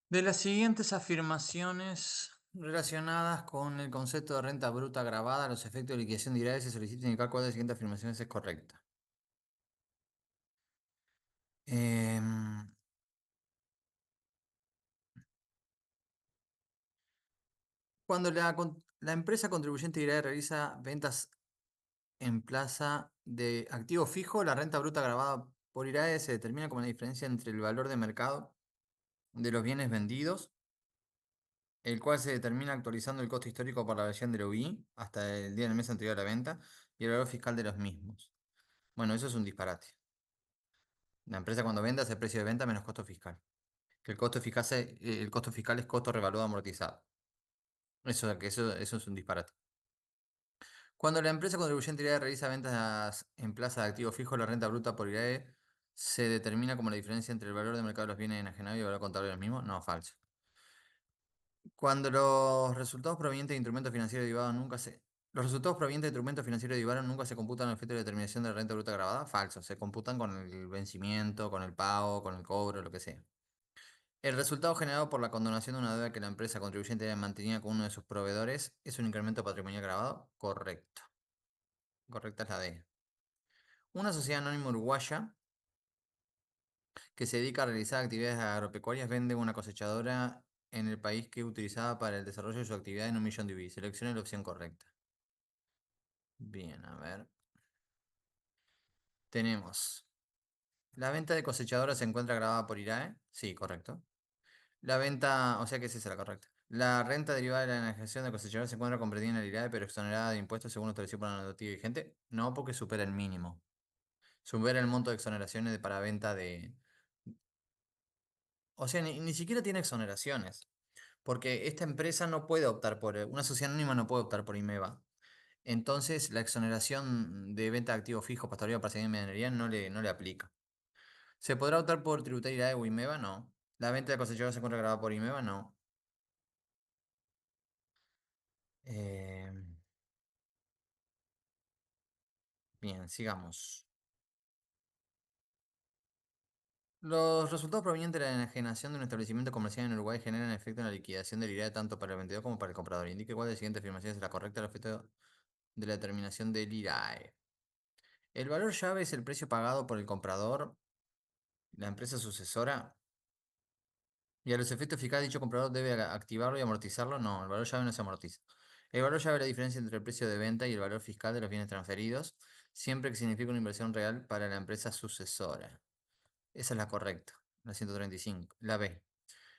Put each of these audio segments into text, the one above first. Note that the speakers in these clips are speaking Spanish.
De las siguientes afirmaciones relacionadas con el concepto de renta bruta agravada, los efectos de liquidación de IRAE se solicita indicar cuál de las siguientes afirmaciones es correcta. Em, Cuando la empresa contribuyente IRAE realiza ventas en plaza de activo fijo, la renta bruta agravada por IRAE se determina como la diferencia entre el valor de mercado de los bienes vendidos, el cual se determina actualizando el costo histórico por la versión del OI hasta el día del mes anterior a la venta y el valor fiscal de los mismos. Bueno, eso es un disparate. La empresa cuando vende hace precio de venta menos costo fiscal. Que el costo fiscal es costo revaluado amortizado. Eso es un disparate. Cuando la empresa contribuyente IRAE realiza ventas en plaza de activo fijo, la renta bruta por IRAE se determina como la diferencia entre el valor de mercado de los bienes enajenados y el valor contable de los mismos. No, falso. Cuando los resultados provenientes de instrumentos financieros derivados nunca se... Los resultados provenientes de instrumentos financieros derivados nunca se computan al efecto de determinación de la renta bruta grabada. Falso. Se computan con el vencimiento, con el pago, con el cobro, lo que sea. El resultado generado por la condonación de una deuda que la empresa contribuyente mantenía con uno de sus proveedores es un incremento patrimonial grabado. Correcto. Correcta es la D. Una sociedad anónima uruguaya que se dedica a realizar actividades agropecuarias vende una cosechadora en el país que es utilizada para el desarrollo de su actividad en 1 millón de USD. Seleccione la opción correcta. Bien, a ver. Tenemos. La venta de cosechadora se encuentra grabada por IRAE. Sí, correcto. La venta, o sea que esa es la correcta. La renta derivada de la enajenación de cosechadora se encuentra comprendida en el IRAE, pero exonerada de impuestos según lo establecido por la normativa vigente. No, porque supera el mínimo. Supera el monto de exoneraciones para venta de. O sea, ni siquiera tiene exoneraciones. Porque esta empresa no puede optar por. Una sociedad anónima no puede optar por IMEVA. Entonces, la exoneración de venta de activos fijos, pastoreo, parcialidad y medianería no le aplica. ¿Se podrá optar por tributaria o IMEVA? No. ¿La venta de cosechadora se encuentra grabada por IMEVA? No. Eh, Bien, sigamos. Los resultados provenientes de la enajenación de un establecimiento comercial en Uruguay generan efecto en la liquidación del IRAE tanto para el vendedor como para el comprador. Indique cuál de las siguientes afirmaciones es la correcta al efecto de la determinación del IRAE. El valor llave es el precio pagado por el comprador, la empresa sucesora, y a los efectos fiscales dicho comprador debe activarlo y amortizarlo. No, el valor llave no se amortiza. El valor llave es la diferencia entre el precio de venta y el valor fiscal de los bienes transferidos, siempre que signifique una inversión real para la empresa sucesora. Esa es la correcta, la 135. La B.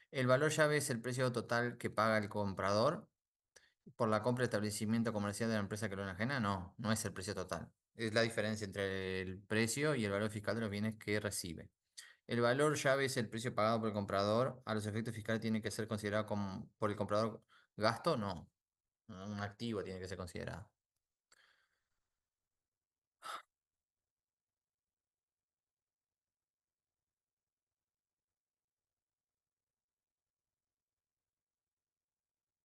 El valor llave es el precio total que paga el comprador por la compra de establecimiento comercial de la empresa que lo enajena. No, no es el precio total. Es la diferencia entre el precio y el valor fiscal de los bienes que recibe. El valor llave es el precio pagado por el comprador. A los efectos fiscales tiene que ser considerado como por el comprador gasto. No, un activo tiene que ser considerado.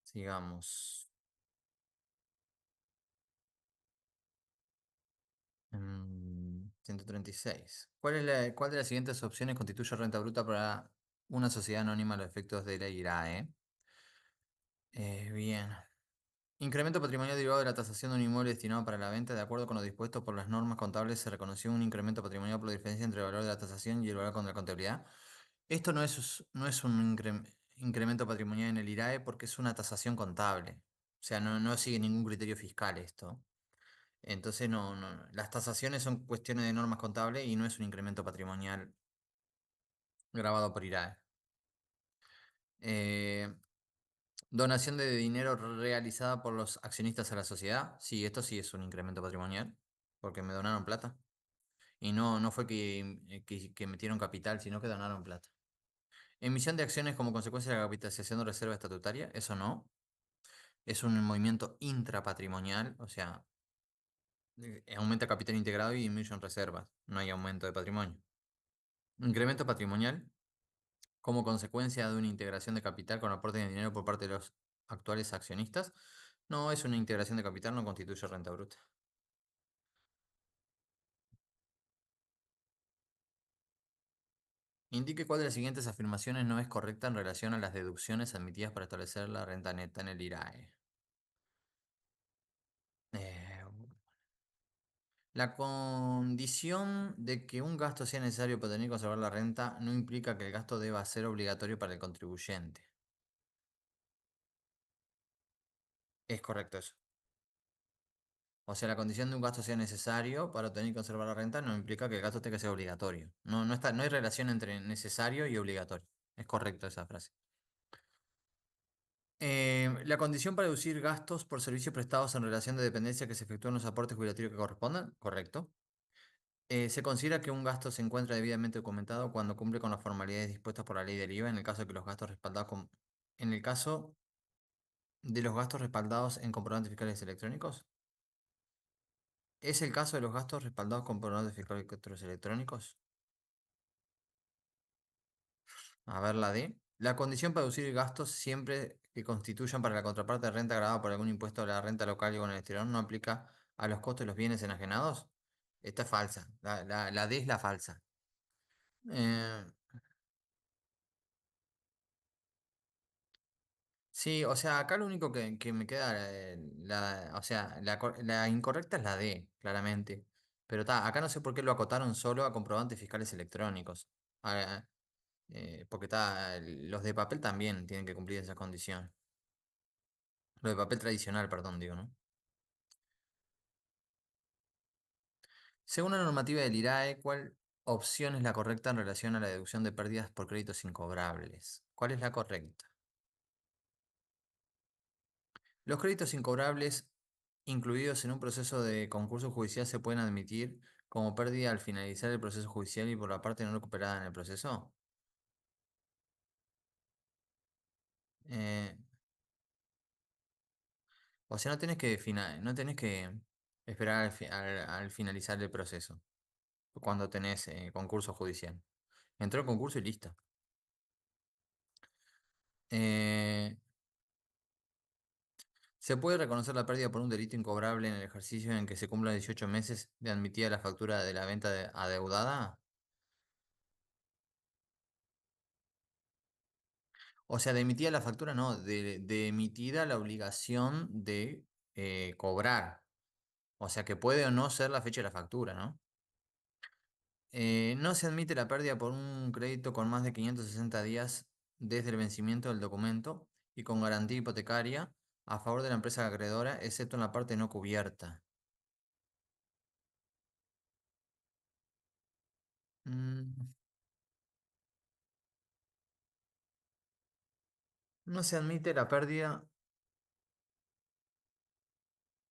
Sigamos. 136. ¿Cuál de las siguientes opciones constituye renta bruta para una sociedad anónima a los efectos de la IRAE? Bien. Incremento patrimonial derivado de la tasación de un inmueble destinado para la venta. De acuerdo con lo dispuesto por las normas contables, se reconoció un incremento patrimonial por la diferencia entre el valor de la tasación y el valor contra la contabilidad. Esto no es un incremento patrimonial en el IRAE porque es una tasación contable. O sea, no sigue ningún criterio fiscal esto. Entonces, no. Las tasaciones son cuestiones de normas contables y no es un incremento patrimonial grabado por IRAE. Eh, Donación de dinero realizada por los accionistas a la sociedad. Sí, esto sí es un incremento patrimonial, porque me donaron plata. Y no fue que metieron capital, sino que donaron plata. Emisión de acciones como consecuencia de la capitalización de reserva estatutaria, eso no. Es un movimiento intrapatrimonial, o sea, aumenta capital integrado y disminuyen reservas. No hay aumento de patrimonio. Incremento patrimonial como consecuencia de una integración de capital con aporte de dinero por parte de los actuales accionistas. No es una integración de capital, no constituye renta bruta. Indique cuál de las siguientes afirmaciones no es correcta en relación a las deducciones admitidas para establecer la renta neta en el IRAE. Eh, la condición de que un gasto sea necesario para tener que conservar la renta no implica que el gasto deba ser obligatorio para el contribuyente. Es correcto eso. O sea, la condición de un gasto sea necesario para obtener y conservar la renta no implica que el gasto tenga que ser obligatorio. No, no está, no hay relación entre necesario y obligatorio. Es correcto esa frase. La condición para deducir gastos por servicios prestados en relación de dependencia que se efectúan los aportes jubilatorios que correspondan, correcto. Se considera que un gasto se encuentra debidamente documentado cuando cumple con las formalidades dispuestas por la ley del IVA en el caso de que los gastos respaldados en el caso de los gastos respaldados en comprobantes fiscales electrónicos. ¿Es el caso de los gastos respaldados con comprobantes fiscales electrónicos? A ver, la D. La condición para deducir gastos siempre que constituyan para la contraparte de renta grabada por algún impuesto a la renta local y o en el exterior no aplica a los costos de los bienes enajenados. Esta es falsa. La D es la falsa. Eh, sí, o sea, acá lo único que me queda, o sea, la incorrecta es la D, claramente. Pero acá no sé por qué lo acotaron solo a comprobantes fiscales electrónicos. Ah, porque los de papel también tienen que cumplir esa condición. Lo de papel tradicional, perdón, digo, ¿no? Según la normativa del IRAE, ¿cuál opción es la correcta en relación a la deducción de pérdidas por créditos incobrables? ¿Cuál es la correcta? Los créditos incobrables incluidos en un proceso de concurso judicial se pueden admitir como pérdida al finalizar el proceso judicial y por la parte no recuperada en el proceso. Eh, o sea, no tenés que esperar al finalizar el proceso cuando tenés concurso judicial. Entró el concurso y listo. Eh, Se puede reconocer la pérdida por un delito incobrable en el ejercicio en que se cumplan 18 meses de admitida la factura de la venta adeudada. O sea, de emitida la factura, no, de emitida la obligación de cobrar. O sea, que puede o no ser la fecha de la factura, ¿no? No se admite la pérdida por un crédito con más de 560 días desde el vencimiento del documento y con garantía hipotecaria a favor de la empresa acreedora, excepto en la parte no cubierta. Mm, no se admite la pérdida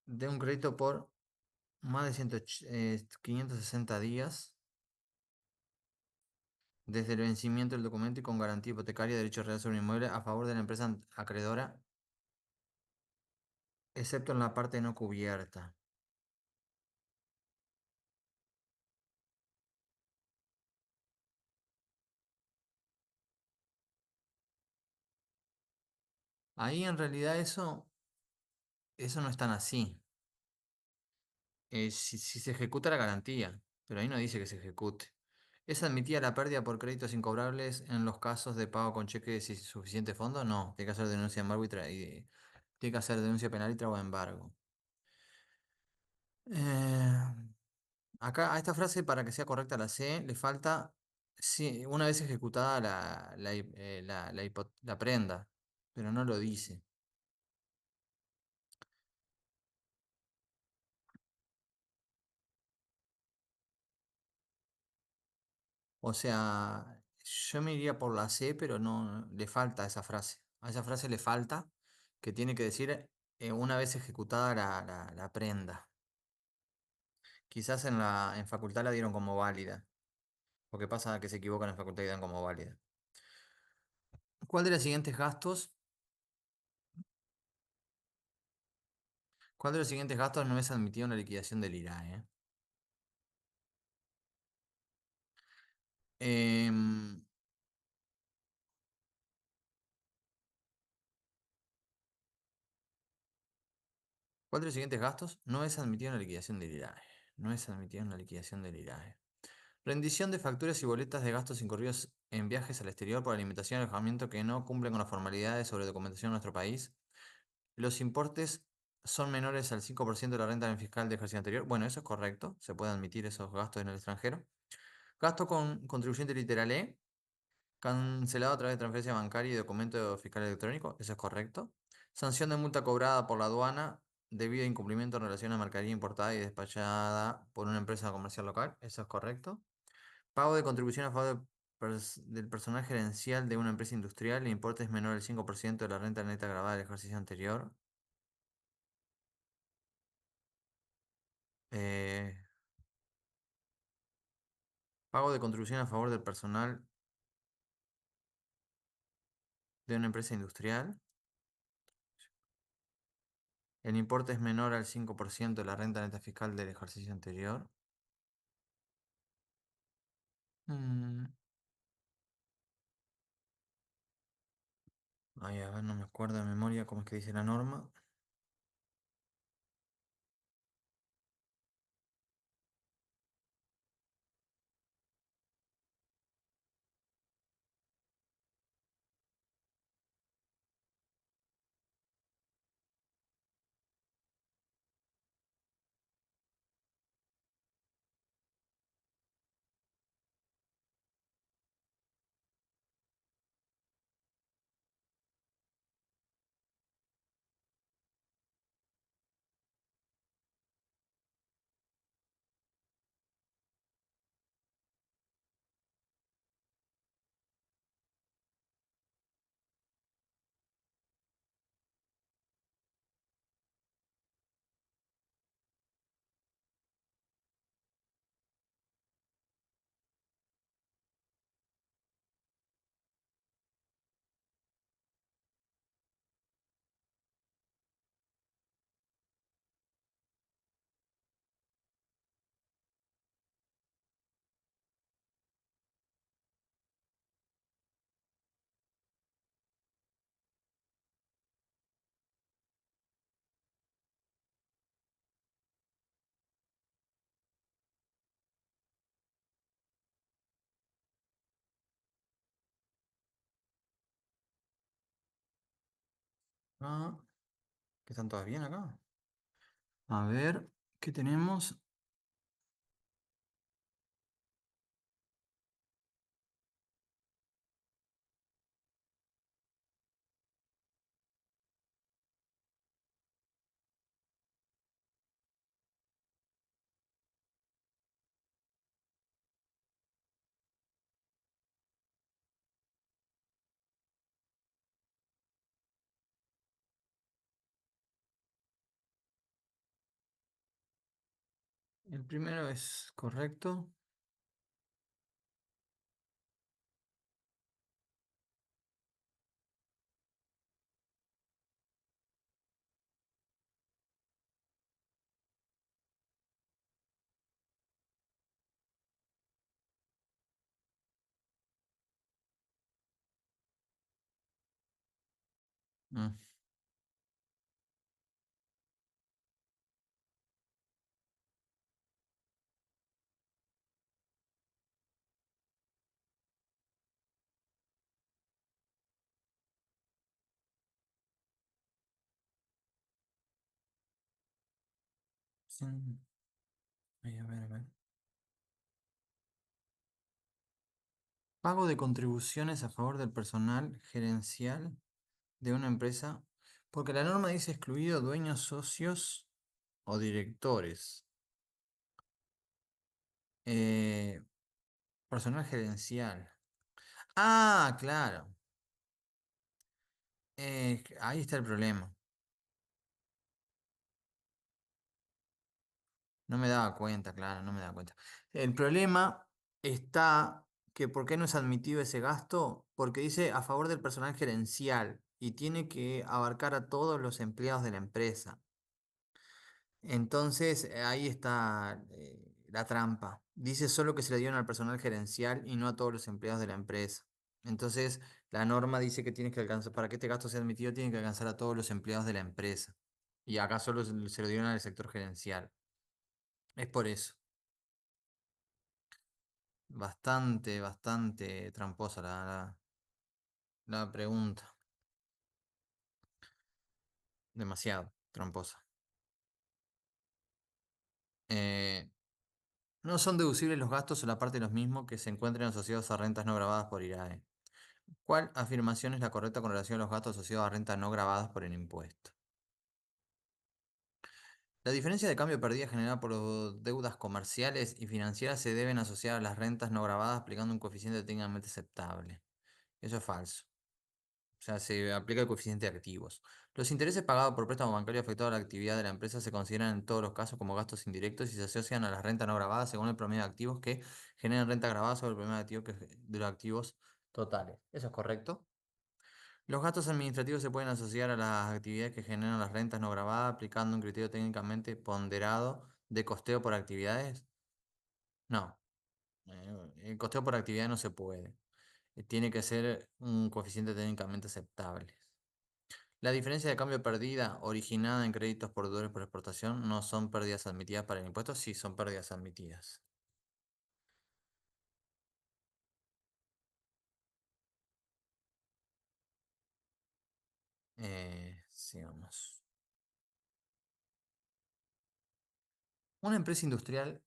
de un crédito por más de 560 días desde el vencimiento del documento y con garantía hipotecaria de derecho real sobre un inmueble a favor de la empresa acreedora, excepto en la parte no cubierta. Ahí en realidad eso no es tan así. Si se ejecuta la garantía, pero ahí no dice que se ejecute. ¿Es admitida la pérdida por créditos incobrables en los casos de pago con cheque sin suficiente fondo? No, tiene que hacer denuncia de embargo tiene que hacer denuncia penal y trago de embargo. Eh, Acá a esta frase, para que sea correcta la C, le falta sí, una vez ejecutada la prenda, pero no lo dice. O sea, yo me iría por la C, pero no le falta esa frase. A esa frase le falta que tiene que decir una vez ejecutada la prenda. Quizás en facultad la dieron como válida. Lo que pasa es que se equivocan en facultad y dan como válida. ¿Cuál de los siguientes gastos, ¿cuál de los siguientes gastos no es admitido en la liquidación del IRAE? Em, ¿Cuál de los siguientes gastos no es admitido en la liquidación del IRAE? No es admitido en la liquidación del IRAE. Rendición de facturas y boletas de gastos incurridos en viajes al exterior por alimentación y alojamiento que no cumplen con las formalidades sobre documentación en nuestro país. Los importes son menores al 5% de la renta fiscal del ejercicio anterior. Bueno, eso es correcto. Se pueden admitir esos gastos en el extranjero. Gasto con contribuyente literal E, cancelado a través de transferencia bancaria y documento fiscal electrónico. Eso es correcto. Sanción de multa cobrada por la aduana debido a incumplimiento en relación a mercadería importada y despachada por una empresa comercial local. Eso es correcto. Pago de contribución a favor del personal gerencial de una empresa industrial. El importe es menor al 5% de la renta neta grabada del ejercicio anterior. Eh, Pago de contribución a favor del personal de una empresa industrial. El importe es menor al 5% de la renta neta fiscal del ejercicio anterior. Mm, Ay, a ver, no me acuerdo de memoria cómo es que dice la norma. Ah, que están todas bien acá. A ver, ¿qué tenemos? El primero es correcto. Mm, sí. Ay, a ver, a ver. Pago de contribuciones a favor del personal gerencial de una empresa. Porque la norma dice excluido dueños, socios o directores. Eh, Personal gerencial. Ah, claro. Ahí está el problema. No me daba cuenta, claro, no me daba cuenta. El problema está que ¿por qué no es admitido ese gasto? Porque dice a favor del personal gerencial y tiene que abarcar a todos los empleados de la empresa. Entonces, ahí está la trampa. Dice solo que se le dieron al personal gerencial y no a todos los empleados de la empresa. Entonces, la norma dice que tiene que alcanzar, para que este gasto sea admitido, tiene que alcanzar a todos los empleados de la empresa. Y acá solo se lo dieron al sector gerencial. Es por eso. Bastante tramposa la pregunta. Demasiado tramposa. Eh, no son deducibles los gastos o la parte de los mismos que se encuentren asociados a rentas no grabadas por IRAE. ¿Cuál afirmación es la correcta con relación a los gastos asociados a rentas no grabadas por el impuesto? La diferencia de cambio perdida generada por deudas comerciales y financieras se deben asociar a las rentas no grabadas aplicando un coeficiente técnicamente aceptable. Eso es falso. O sea, se aplica el coeficiente de activos. Los intereses pagados por préstamo bancario afectados a la actividad de la empresa se consideran en todos los casos como gastos indirectos y se asocian a las rentas no grabadas según el promedio de activos que generan renta grabada sobre el promedio de activos de los activos totales. ¿Eso es correcto? Los gastos administrativos se pueden asociar a las actividades que generan las rentas no grabadas aplicando un criterio técnicamente ponderado de costeo por actividades. No, el costeo por actividad no se puede. Tiene que ser un coeficiente técnicamente aceptable. La diferencia de cambio perdida originada en créditos por deudores por exportación no son pérdidas admitidas para el impuesto, sí son pérdidas admitidas. Sigamos. Una empresa industrial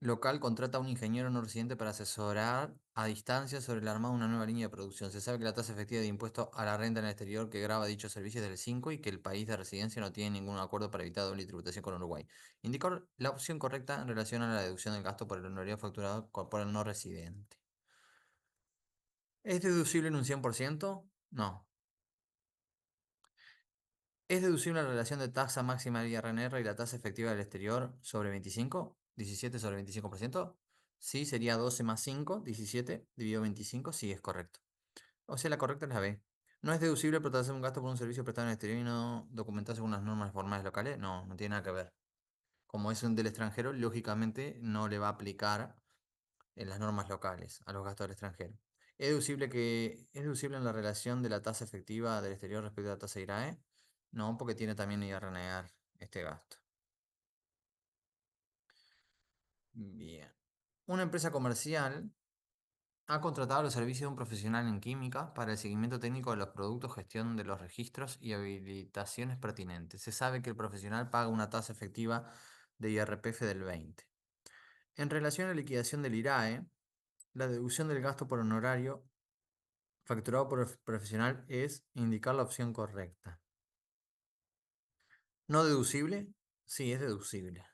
local contrata a un ingeniero no residente para asesorar a distancia sobre el armado de una nueva línea de producción. Se sabe que la tasa efectiva de impuesto a la renta en el exterior que grava dichos servicios es del 5 y que el país de residencia no tiene ningún acuerdo para evitar doble tributación con Uruguay. Indicar la opción correcta en relación a la deducción del gasto por el honorario facturado por el no residente. ¿Es deducible en un 100%? No. ¿Es deducible la relación de tasa máxima del IRNR y la tasa efectiva del exterior sobre 25? 17 sobre 25%. Sí, sería 12 más 5, 17 dividido 25. Sí, es correcto. O sea, la correcta es la B. ¿No es deducible por hacer un gasto por un servicio prestado en el exterior y no documentado según las normas formales locales? No, no tiene nada que ver. Como es un del extranjero, lógicamente no le va a aplicar en las normas locales a los gastos del extranjero. ¿Es deducible en la relación de la tasa efectiva del exterior respecto a la tasa IRAE? No, porque tiene también IRNR este gasto. Bien. Una empresa comercial ha contratado los servicios de un profesional en química para el seguimiento técnico de los productos, gestión de los registros y habilitaciones pertinentes. Se sabe que el profesional paga una tasa efectiva de IRPF del 20. En relación a la liquidación del IRAE, la deducción del gasto por honorario facturado por el profesional es indicar la opción correcta. ¿No deducible? Sí, es deducible.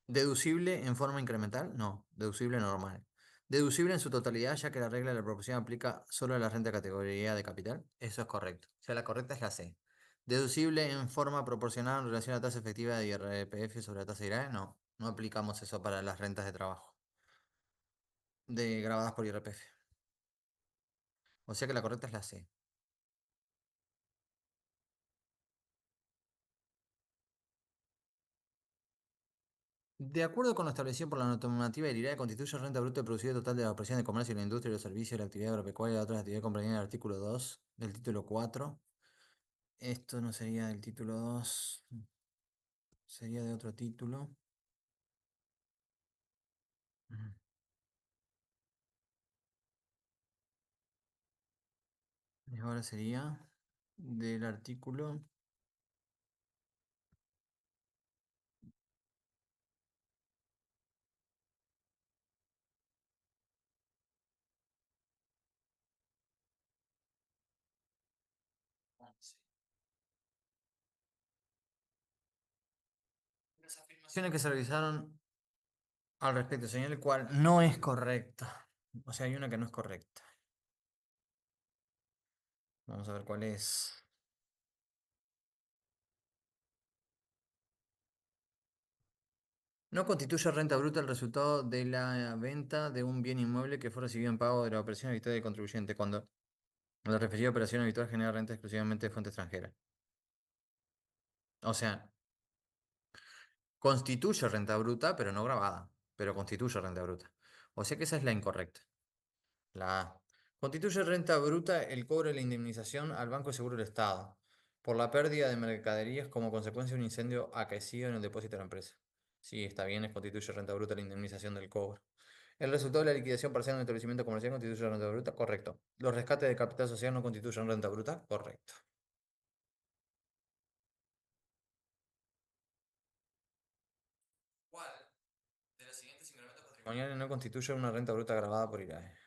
¿Deducible en forma incremental? No, deducible normal. ¿Deducible en su totalidad, ya que la regla de la proporción aplica solo a la renta de categoría de capital? Eso es correcto. O sea, la correcta es la C. ¿Deducible en forma proporcional en relación a la tasa efectiva de IRPF sobre la tasa de IRAE? No, no aplicamos eso para las rentas de trabajo grabadas por IRPF. O sea que la correcta es la C. De acuerdo con lo establecido por la normativa del IRAE, constituye renta bruta de productividad total de la operación de comercio y la industria y los servicios de la actividad agropecuaria y de otras actividades comprendidas en el artículo 2 del título 4. Esto no sería del título 2, sería de otro título. Ujú. Y ahora sería del artículo. Las afirmaciones que se realizaron al respecto, señor, el cual no es correcta. O sea, hay una que no es correcta. Vamos a ver cuál es. No constituye renta bruta el resultado de la venta de un bien inmueble que fue recibido en pago de la operación habitual del contribuyente cuando la referida operación habitual genera renta exclusivamente de fuente extranjera. O sea, constituye renta bruta, pero no grabada, pero constituye renta bruta. O sea que esa es la incorrecta. La A. Constituye renta bruta el cobro de la indemnización al Banco de Seguro del Estado por la pérdida de mercaderías como consecuencia de un incendio acaecido en el depósito de la empresa. Sí, está bien, constituye renta bruta la indemnización del cobro. El resultado de la liquidación parcial en el establecimiento comercial constituye renta bruta. Correcto. Los rescates de capital social no constituyen renta bruta. Correcto. ¿Cuál de los siguientes incrementos patrimoniales no constituye una renta bruta agravada por IRAE?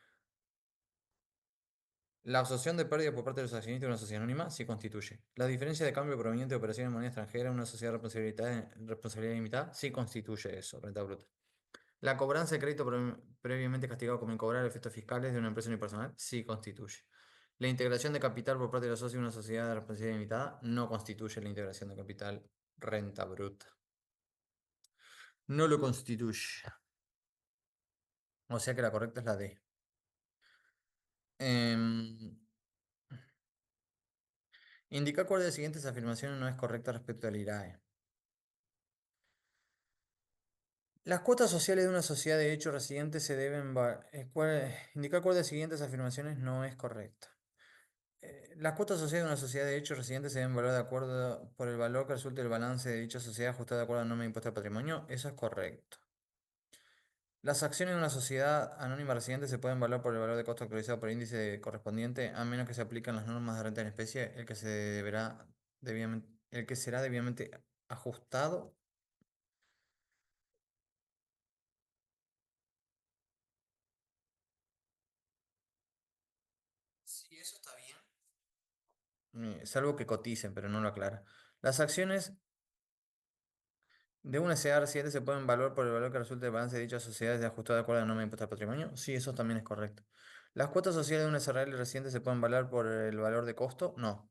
La absorción de pérdidas por parte de los accionistas de una sociedad anónima sí constituye. La diferencia de cambio proveniente de operaciones en moneda extranjera en una sociedad de responsabilidad limitada sí constituye eso, renta bruta. La cobranza de crédito previamente castigado como incobrar efectos fiscales de una empresa unipersonal sí constituye. La integración de capital por parte de los socios de una sociedad de responsabilidad limitada no constituye la integración de capital renta bruta. No lo constituye. O sea que la correcta es la D. Em, indicar cuál de las siguientes afirmaciones no es correcta respecto al IRAE. Las cuotas sociales de una sociedad de hecho residente se deben... indicar cuál de las siguientes afirmaciones no es correcta. Las cuotas sociales de una sociedad de hecho residente se deben valorar de acuerdo por el valor que resulte del balance de dicha sociedad ajustado de acuerdo al norma de impuesto al patrimonio. Eso es correcto. Las acciones de una sociedad anónima residente se pueden valorar por el valor de costo actualizado por el índice correspondiente, a menos que se apliquen las normas de renta en especie, el que será debidamente ajustado. Sí, eso está bien. Salvo que coticen, pero no lo aclara. Las acciones de una sociedad residente se pueden valorar por el valor que resulte del balance de dichas sociedades de ajustado de acuerdo a la norma de impuesto al patrimonio. Sí, eso también es correcto. Las cuotas sociales de una SRL reciente se pueden valorar por el valor de costo. No,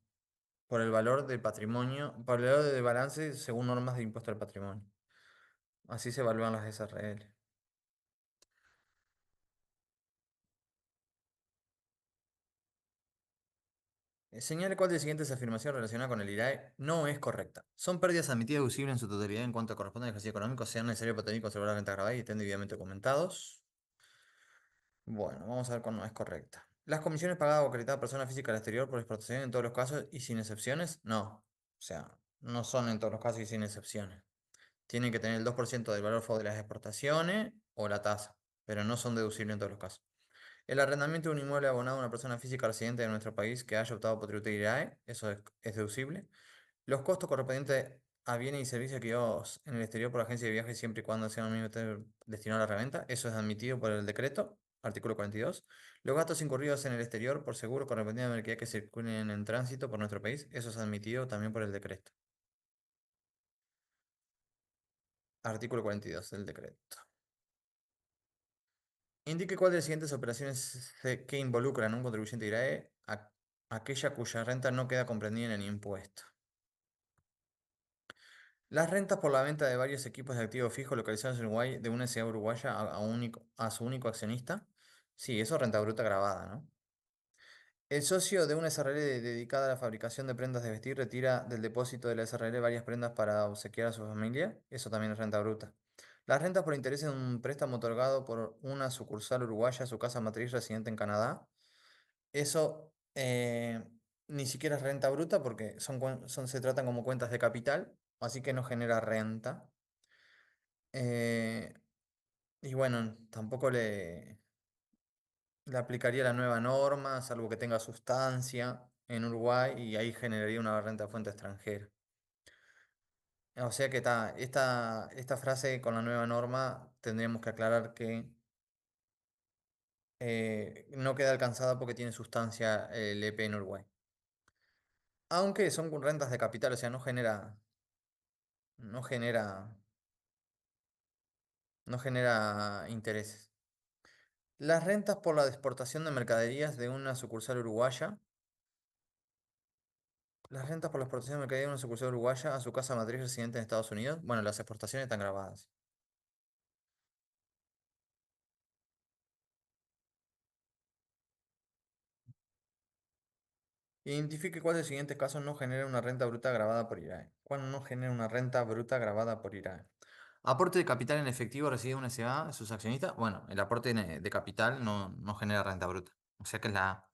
por el valor del patrimonio, por el valor del balance según normas de impuesto al patrimonio. Así se evalúan las SRL. Señale cuál de las siguientes afirmaciones relacionadas con el IRAE no es correcta. Son pérdidas admitidas deducibles en su totalidad en cuanto corresponde al ejercicio económico, sean necesario para tener y conservar la renta grabada y estén debidamente documentados. Bueno, vamos a ver cuál no es correcta. Las comisiones pagadas o acreditadas a personas físicas al exterior por exportación en todos los casos y sin excepciones, no. O sea, no son en todos los casos y sin excepciones. Tienen que tener el 2% del valor FOB de las exportaciones o la tasa, pero no son deducibles en todos los casos. El arrendamiento de un inmueble abonado a una persona física residente de nuestro país que haya optado por tributo IRAE, eso es deducible. Los costos correspondientes a bienes y servicios adquiridos en el exterior por agencia de viajes siempre y cuando sean mismo destinados a la reventa, eso es admitido por el decreto, artículo 42. Los gastos incurridos en el exterior por seguro correspondientes a mercancías que circulen en tránsito por nuestro país, eso es admitido también por el decreto. Artículo 42 del decreto. Indique cuál de las siguientes operaciones que involucran a un contribuyente IRAE, aquella cuya renta no queda comprendida en el impuesto. Las rentas por la venta de varios equipos de activo fijo localizados en Uruguay de una sociedad uruguaya a su único accionista. Sí, eso es renta bruta grabada, ¿no? El socio de una SRL dedicada a la fabricación de prendas de vestir retira del depósito de la SRL varias prendas para obsequiar a su familia. Eso también es renta bruta. Las rentas por interés en un préstamo otorgado por una sucursal uruguaya a su casa matriz residente en Canadá. Eso ni siquiera es renta bruta porque se tratan como cuentas de capital, así que no genera renta. Eh, y bueno, tampoco le aplicaría la nueva norma, salvo que tenga sustancia en Uruguay y ahí generaría una renta de fuente extranjera. O sea que esta frase con la nueva norma tendríamos que aclarar que no queda alcanzada porque tiene sustancia el EP en Uruguay. Aunque son con rentas de capital, o sea, no genera, no genera intereses. Las rentas por la exportación de mercaderías de una sucursal uruguaya. Las rentas por la exportación de mercadería de una sucursal uruguaya a su casa matriz residente en Estados Unidos. Bueno, las exportaciones están grabadas. Identifique cuál de los siguientes casos no genera una renta bruta grabada por IRAE. ¿Cuál no genera una renta bruta grabada por IRAE? Aporte de capital en efectivo recibido de una SA de sus accionistas. Bueno, el aporte de capital no genera renta bruta. O sea que es la A.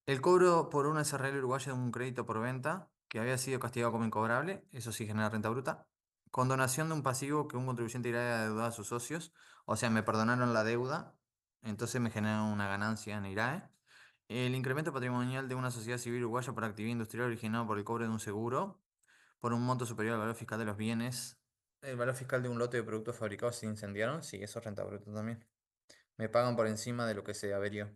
El cobro por una SRL uruguaya de un crédito por venta que había sido castigado como incobrable. Eso sí genera renta bruta. Condonación de un pasivo que un contribuyente IRAE ha deudado a sus socios. O sea, me perdonaron la deuda, entonces me generaron una ganancia en IRAE. El incremento patrimonial de una sociedad civil uruguaya por actividad industrial originado por el cobro de un seguro por un monto superior al valor fiscal de los bienes. El valor fiscal de un lote de productos fabricados se incendiaron. Sí, eso es renta bruta también. Me pagan por encima de lo que se averió.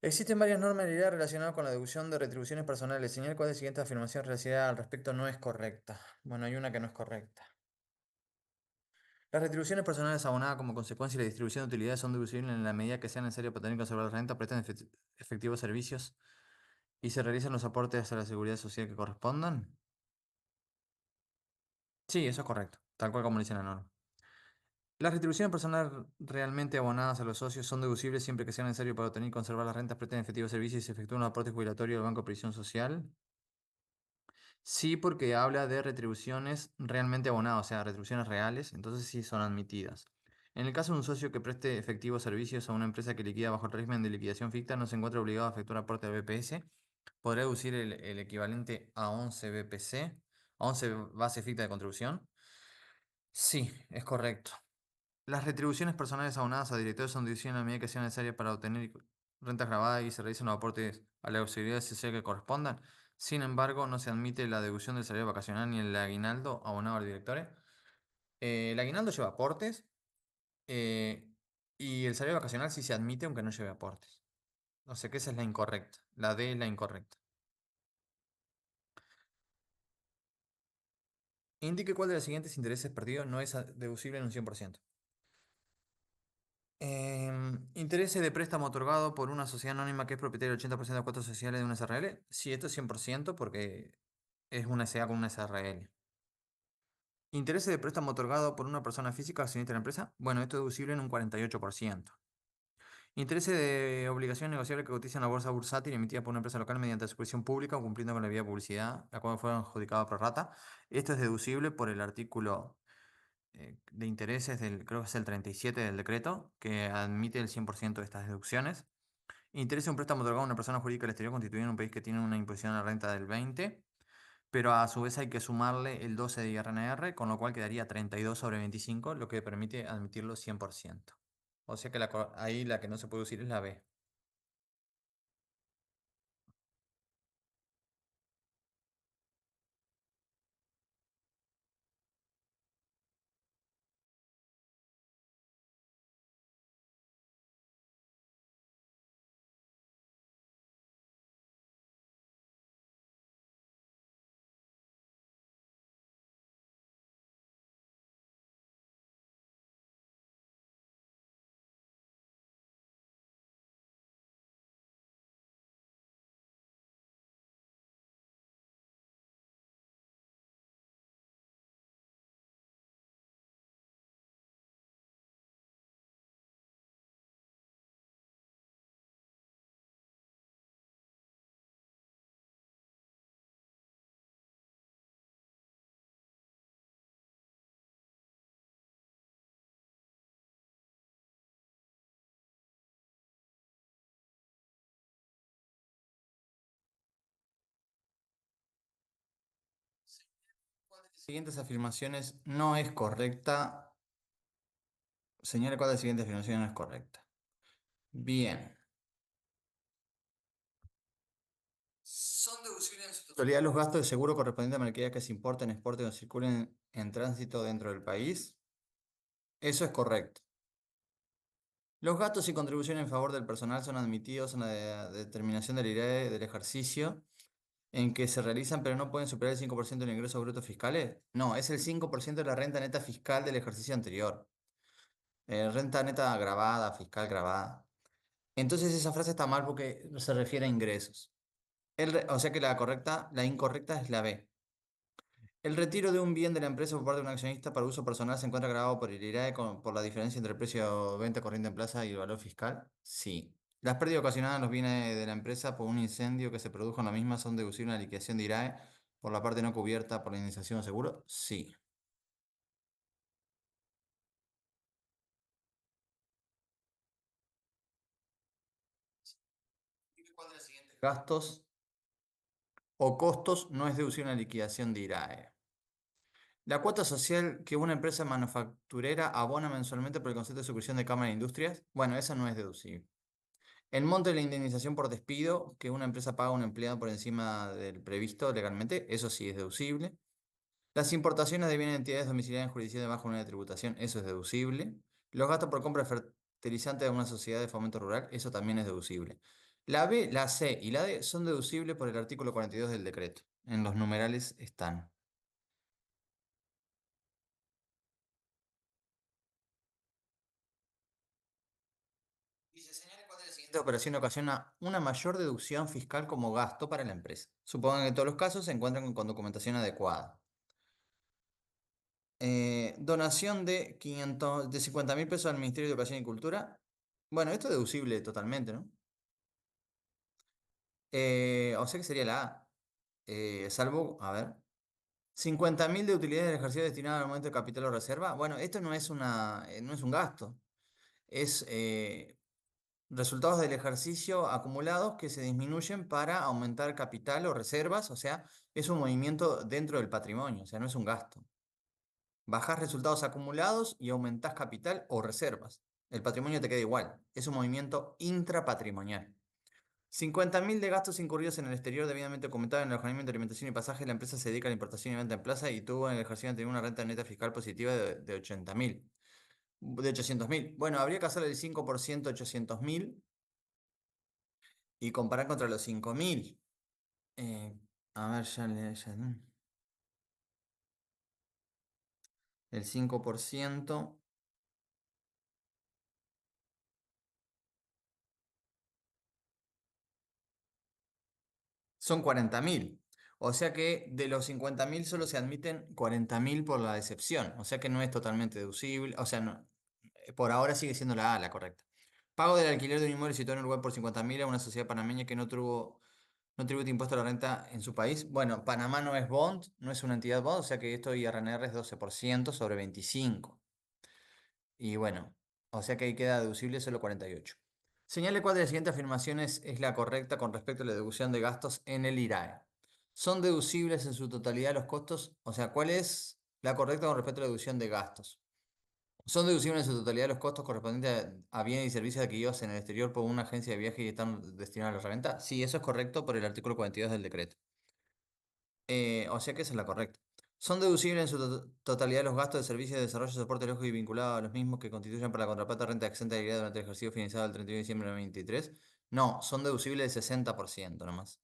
Existen varias normas de la ley relacionadas con la deducción de retribuciones personales. Señal cuál de la siguiente afirmación realizada al respecto no es correcta. Bueno, hay una que no es correcta. Las retribuciones personales abonadas como consecuencia de la distribución de utilidades son deducibles en la medida que sea necesario para tener que conservar la renta, prestan efectivos servicios y se realizan los aportes a la seguridad social que correspondan. Sí, eso es correcto, tal cual como dice la norma. Las retribuciones personales realmente abonadas a los socios son deducibles siempre que sea necesario para obtener y conservar las rentas, prestan efectivos servicios y se efectúa un aporte jubilatorio al Banco de Previsión Social. Sí, porque habla de retribuciones realmente abonadas, o sea, retribuciones reales, entonces sí son admitidas. En el caso de un socio que preste efectivos servicios a una empresa que liquida bajo el régimen de liquidación ficta, no se encuentra obligado a efectuar aporte al BPS, podrá deducir el equivalente a 11 BPC, a 11 base ficta de contribución. Sí, es correcto. Las retribuciones personales abonadas a directores son deducidas en la medida que sea necesaria para obtener rentas grabadas y se realizan los aportes a la seguridad social que correspondan. Sin embargo, no se admite la deducción del salario vacacional ni el aguinaldo abonado al director. El aguinaldo lleva aportes eh, y el salario vacacional sí se admite aunque no lleve aportes. O sea que esa es la incorrecta. La D es la incorrecta. Indique cuál de los siguientes intereses perdidos no es deducible en un 100%. Intereses de préstamo otorgado por una sociedad anónima que es propietaria del 80% de las cuotas sociales de una SRL. Sí, esto es 100% porque es una SA con una SRL. Intereses de préstamo otorgado por una persona física accionista de la empresa. Bueno, esto es deducible en un 48%. Intereses de obligación negociable que cotiza en la bolsa bursátil emitida por una empresa local mediante suscripción pública o cumpliendo con la vía de publicidad, la cual fueron adjudicados por rata. Esto es deducible por el artículo de intereses del, creo que es el 37 del decreto, que admite el 100% de estas deducciones. Interés de un préstamo otorgado a una persona jurídica del exterior constituido en un país que tiene una imposición a la renta del 20, pero a su vez hay que sumarle el 12 de IRNR, con lo cual quedaría 32 sobre 25, lo que permite admitirlo 100%. O sea que ahí la que no se puede decir es la B. ¿Cuál de las siguientes afirmaciones no es correcta? Señale cuál de las siguientes afirmaciones no es correcta. Bien. Son deducibles en su totalidad los gastos de seguro correspondientes a mercancías que se importen, exporten o circulen en tránsito dentro del país. Eso es correcto. Los gastos y contribuciones en favor del personal son admitidos en la determinación del IRE del ejercicio en que se realizan, pero no pueden superar el 5% del ingreso bruto fiscales. No, es el 5% de la renta neta fiscal del ejercicio anterior. Renta neta grabada, fiscal grabada. Entonces esa frase está mal porque se refiere a ingresos. O sea que la correcta, la incorrecta es la B. El retiro de un bien de la empresa por parte de un accionista para uso personal se encuentra grabado por el IRAE por la diferencia entre el precio de venta corriente en plaza y el valor fiscal. Sí. Las pérdidas ocasionadas en los bienes de la empresa por un incendio que se produjo en la misma son deducibles a la liquidación de IRAE por la parte no cubierta por la indemnización o seguro. Sí. ¿Cuál de los siguientes gastos o costos no es deducible a la liquidación de IRAE? La cuota social que una empresa manufacturera abona mensualmente por el concepto de suscripción de Cámara de Industrias, bueno, esa no es deducible. El monto de la indemnización por despido que una empresa paga a un empleado por encima del previsto legalmente, eso sí es deducible. Las importaciones de bienes de entidades domiciliadas en jurisdicción de baja unidad de tributación, eso es deducible. Los gastos por compra de fertilizantes de una sociedad de fomento rural, eso también es deducible. La B, la C y la D son deducibles por el artículo 42 del decreto. En los numerales están. Y se señala cuál de la siguiente operación ocasiona una mayor deducción fiscal como gasto para la empresa. Supongan que en todos los casos se encuentran con documentación adecuada. Donación de 50.000 pesos al Ministerio de Educación y Cultura. Bueno, esto es deducible totalmente, ¿no? O sea que sería la A. Salvo, a ver, 50.000 de utilidades del ejercicio destinado al momento de capital o reserva. Bueno, esto no es un gasto. Es resultados del ejercicio acumulados que se disminuyen para aumentar capital o reservas. O sea, es un movimiento dentro del patrimonio. O sea, no es un gasto. Bajás resultados acumulados y aumentás capital o reservas. El patrimonio te queda igual. Es un movimiento intrapatrimonial. 50.000 de gastos incurridos en el exterior debidamente documentados en el alojamiento, alimentación y pasaje. La empresa se dedica a la importación y venta en plaza y tuvo en el ejercicio anterior una renta neta fiscal positiva de 80.000. De 800.000. Bueno, habría que hacerle el 5% 800.000 y comparar contra los 5.000. Eh, a ver, el 5%. Son 40.000. O sea que de los 50.000 solo se admiten 40.000 por la decepción. O sea que no es totalmente deducible. O sea, por ahora sigue siendo la A la correcta. Pago del alquiler de un inmueble situado en Uruguay por 50.000 a una sociedad panameña que no tributa impuesto a la renta en su país. Bueno, Panamá no es bond, no es una entidad bond, o sea que esto IRNR es 12% sobre 25. Y bueno, o sea que ahí queda deducible solo 48. Señale cuál de las siguientes afirmaciones es la correcta con respecto a la deducción de gastos en el IRAE. ¿Son deducibles en su totalidad los costos? O sea, ¿cuál es la correcta con respecto a la deducción de gastos? ¿Son deducibles en su totalidad los costos correspondientes a bienes y servicios adquiridos en el exterior por una agencia de viaje y están destinados a la reventa? Sí, eso es correcto por el artículo 42 del decreto. O sea que esa es la correcta. ¿Son deducibles en su totalidad los gastos de servicio de desarrollo, soporte lógico y vinculado a los mismos que constituyen para la contraparte renta exenta de utilidad durante el ejercicio finalizado el 31 de diciembre de 2023? No, son deducibles del 60% nomás.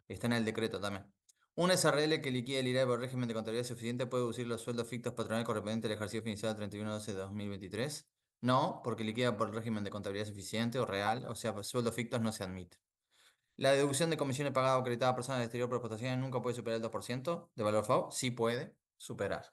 Está en el decreto también. Un SRL que liquide el IRAE por régimen de contabilidad suficiente puede deducir los sueldos fictos patronales correspondientes al ejercicio finalizado el 31 de 12 de 2023. No, porque liquida por régimen de contabilidad suficiente o real, o sea, pues, sueldos fictos no se admite. La deducción de comisiones pagadas o acreditadas a personas del exterior por exportaciones nunca puede superar el 2% de valor FAO. Sí puede superar.